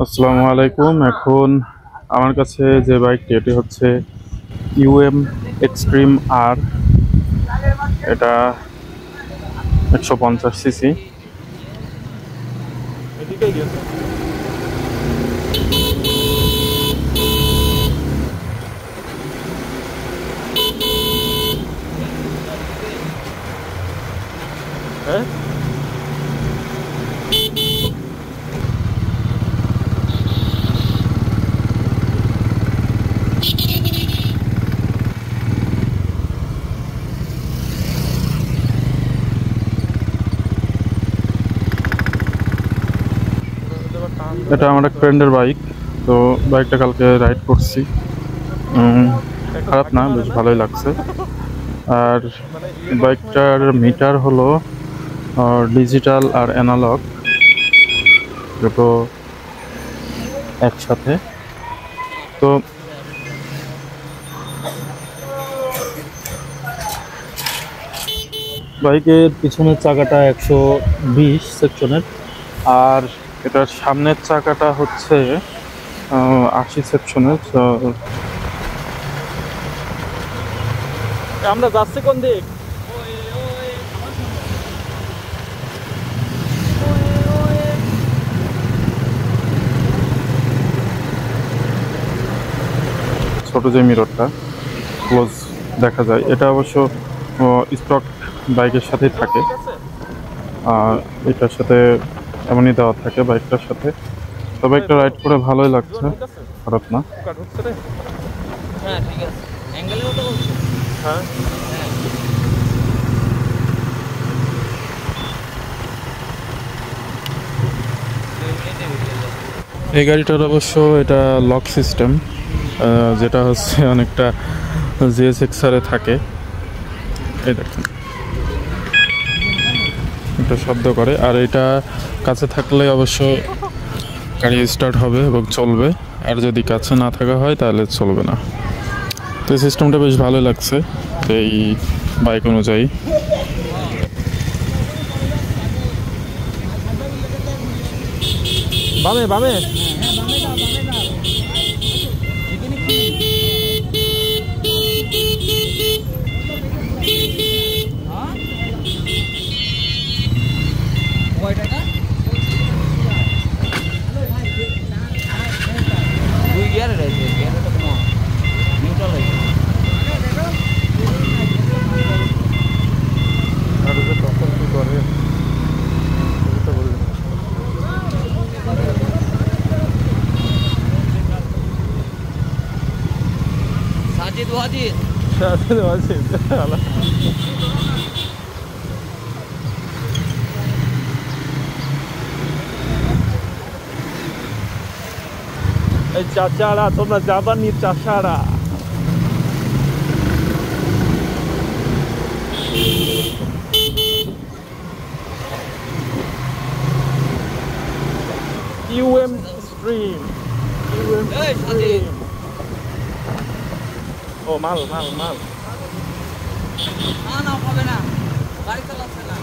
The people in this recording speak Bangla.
আসসালামু আলাইকুম। এখন আমার কাছে যে বাইকটি এটি হচ্ছে ইউএম এক্সট্রিম আর। এটা 150 সিসি। এটা আমার এক ফ্রেন্ডের বাইক। তো বাইকটা কালকে রাইড করছি, খারাপ না, বেশ ভালোই লাগছে। আর বাইকটার মিটার হলো ডিজিটাল আর অ্যানালগ দুটো একসাথে। তো বাইকের পিছনের চাকাটা 120 সেকশনের, আর এটার সামনের চাকাটা হচ্ছে 80 সেকশনের। আমরা যাচ্ছি কোন দিক? ছোট যে মিররটা ক্লোজ দেখা যায়, এটা অবশ্য স্টক বাইকের সাথেই থাকে। এটার সাথে এমনই দেওয়া থাকে বাইকটার সাথে। তো বাইকটা রাইড করে ভালোই লাগছে, খারাপ না। হ্যাঁ ঠিক আছে, অ্যাঙ্গেলের মতো বলছো? হ্যাঁ এই গাড়িটার অবশ্য এটা লক সিস্টেম, যেটা হচ্ছে অনেকটা জিএসএক্সআরে থাকে। এই দেখুন, এটা শব্দ করে, আর এটা কাছে থাকলে অবশ্য গাড়ি স্টার্ট হবে এবং চলবে, আর যদি কাছে না থাকা হয় তাহলে চলবে না। তো এই সিস্টেমটা বেশ ভালো লাগছে এই বাইক অনুযায়ী। বামে বামে এই চাচারা, তোমরা যাবানি চাচারা। ইউএম স্ট্রিম, ইউএম স্ট্রিম। ও মাল মাল মাল, না হবে না, গাড়ি চালাচ্ছে না।